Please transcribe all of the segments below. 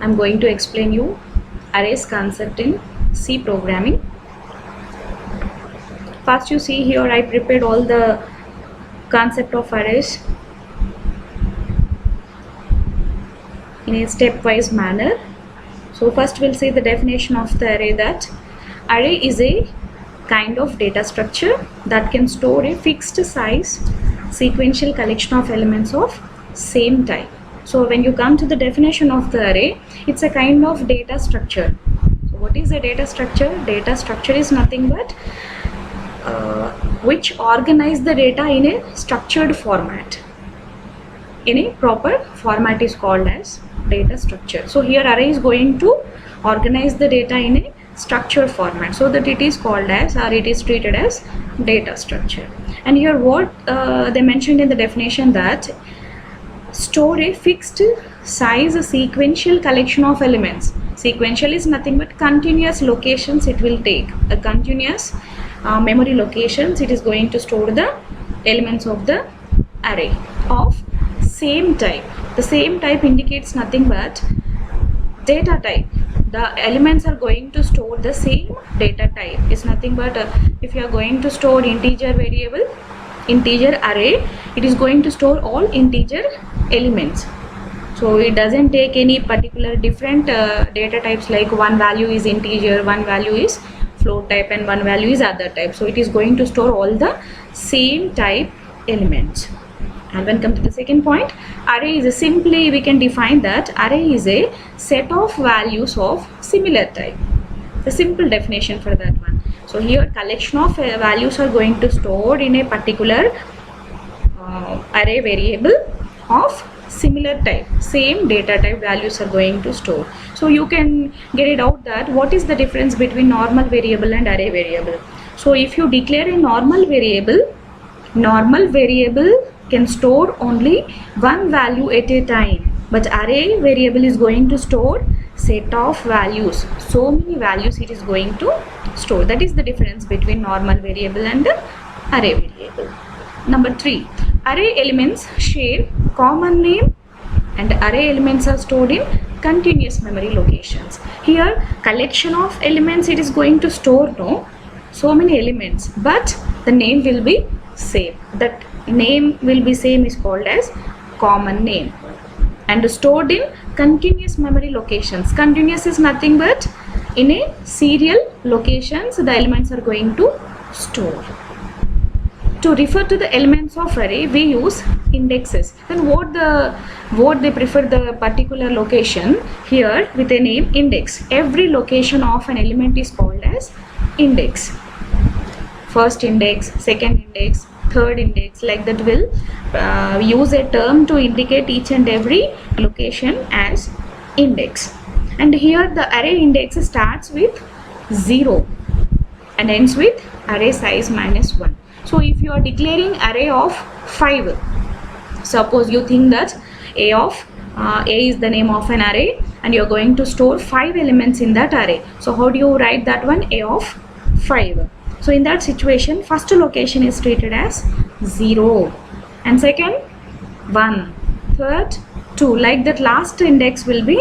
I'm going to explain you arrays concept in C programming. First, you see here I prepared all the concept of arrays in a stepwise manner. So first we'll see the definition of the array, that array is a kind of data structure that can store a fixed size sequential collection of elements of same type. So when you come to the definition of the array, it's a kind of data structure. So what is a data structure? Data structure is nothing but which organize the data in a structured format. In a proper format is called as data structure. So here array is going to organize the data in a structured format, so that it is called as, or it is treated as, data structure. And here what they mentioned in the definition, that store a fixed size sequential collection of elements. Sequential is nothing but continuous locations it will take, a continuous memory locations it is going to store the elements of the array of same type. The same type indicates nothing but data type. The elements are going to store the same data type. It's nothing but if you are going to store integer variable, integer array, it is going to store all integer elements. So it doesn't take any particular different data types, like one value is integer, one value is float type, and one value is other type. So it is going to store all the same type elements. And when come to the second point, array is simply, we can define that array is a set of values of similar type. The simple definition for that one. So here collection of values are going to store in a particular array variable of similar type. Same data type values are going to store. So you can get it out that what is the difference between normal variable and array variable. So if you declare a normal variable can store only one value at a time, but array variable is going to store set of values, so many values it is going to store. That is the difference between normal variable and array variable. Number 3, array elements share common name, and array elements are stored in continuous memory locations. Here collection of elements it is going to store so many elements, but the name will be same. That name will be same is called as common name, and stored in continuous memory locations. Continuous is nothing but in a serial locations the elements are going to store. To refer to the elements of array we use indexes. Then what they prefer the particular location, here with a name index. Every location of an element is called as index. First index, second index, third index, like that will use a term to indicate each and every location as index. And here the array index starts with 0 and ends with array size -1. So if you are declaring array of 5, suppose you think that A is the name of an array and you are going to store 5 elements in that array. So how do you write that one? A of 5. So in that situation, first location is treated as 0, and second 1, third 2, like that. Last index will be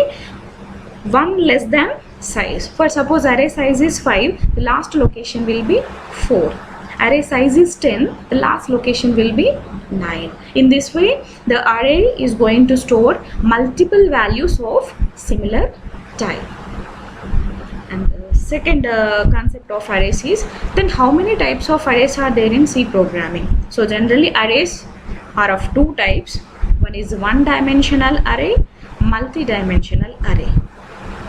1 less than size. For suppose array size is 5, the last location will be 4. Array size is 10, the last location will be 9. In this way the array is going to store multiple values of similar type. And second concept of arrays is, then how many types of arrays are there in C programming? So generally arrays are of two types. One is one-dimensional array, multi-dimensional array.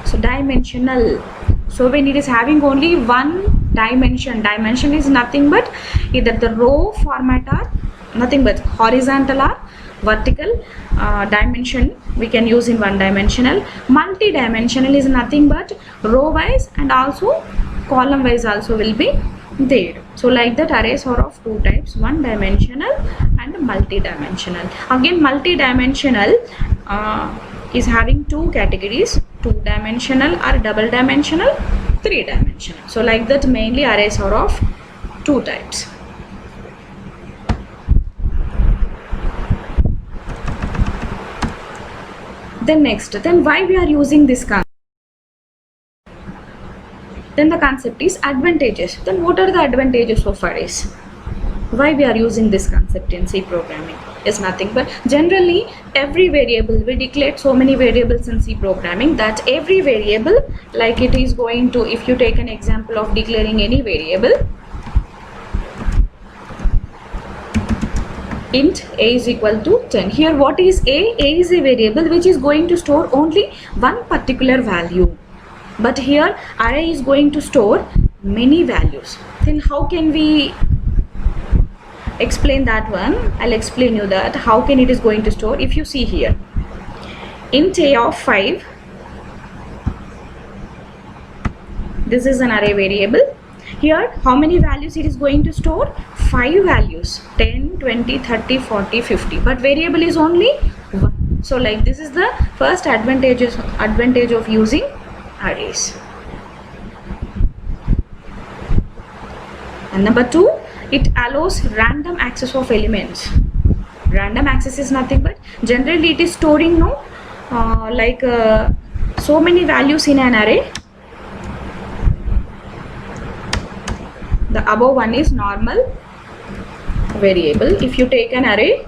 So dimensional, so when it is having only one dimension is nothing but either the row format or nothing but horizontal or vertical dimension we can use in one dimensional. Multi-dimensional is nothing but row wise and also column wise also will be there. So like that arrays are of two types, one dimensional and multi-dimensional. Again multi-dimensional is having two categories, two-dimensional or double-dimensional, three-dimensional. So like that mainly arrays are of two types. Then next, then why we are using this concept? Then the concept is advantages. Then what are the advantages of arrays? Why we are using this concept in C programming is nothing but generally every variable, we declare so many variables in C programming that every variable, like it is going to, if you take an example of declaring any variable, int a is equal to 10. Here what is a? A is a variable which is going to store only one particular value. But here array is going to store many values. Then how can we explain that one? I'll explain you that how can it is going to store. If you see here, int a of 5, this is an array variable. Here how many values it is going to store? 5 values, 10, 20, 30, 40, 50, but variable is only 1. So like this is the first advantage of using arrays. And number 2, it allows random access of elements. Random access is nothing but generally it is storing so many values in an array. The above one is normal variable. If you take an array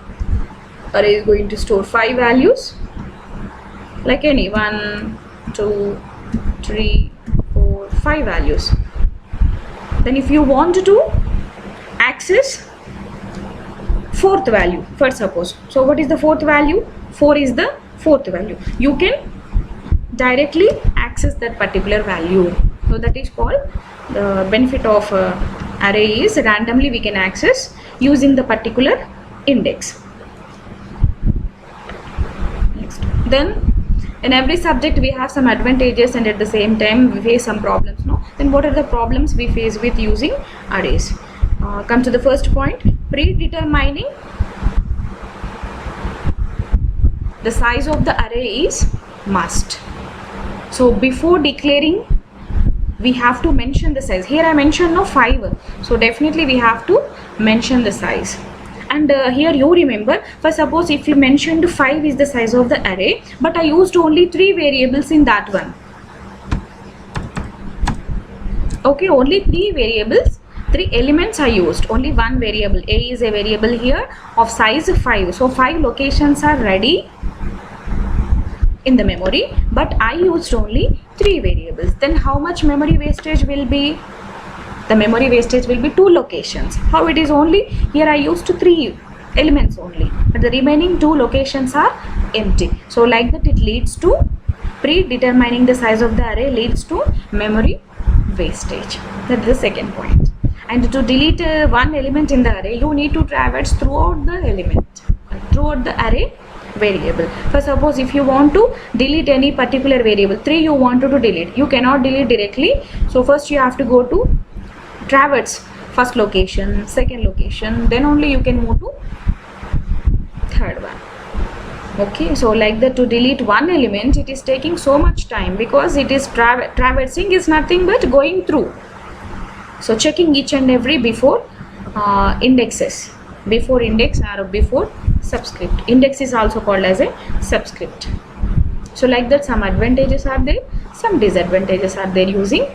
is going to store 5 values, like any 1, 2, 3, 4, 5 values. Then if you want to access 4th value, for suppose, so what is the 4th value? 4 is the 4th value. You can directly access that particular value. So that is called, the benefit of array is randomly we can access using the particular index. Next, then in every subject we have some advantages and at the same time we face some problems, no? Then what are the problems we face with using arrays? Come to the first point, predetermining the size of the array is must. So before declaring we have to mention the size. Here I mentioned 5, so definitely we have to mention the size. And here you remember, for suppose if you mentioned 5 is the size of the array, but I used only 3 variables in that one. Okay, only 3 variables, 3 elements I used, only one variable. A is a variable here of size 5. So 5 locations are ready in the memory, but I used only 3 variables. Then how much memory wastage will be? The memory wastage will be 2 locations. How it is only? Here I used 3 elements only, but the remaining 2 locations are empty. So like that it leads to predetermining the size of the array leads to memory wastage. That is the second point. And to delete one element in the array, you need to traverse throughout the element, throughout the array variable. For suppose if you want to delete any particular variable, 3 you want to delete, you cannot delete directly. So first you have to go to traverse first location, second location, then only you can move to third one. Okay, so like that to delete one element it is taking so much time because it is traversing is nothing but going through. So checking each and every before indexes, before index or before subscript. Index is also called as a subscript. So like that some advantages are there, some disadvantages are there using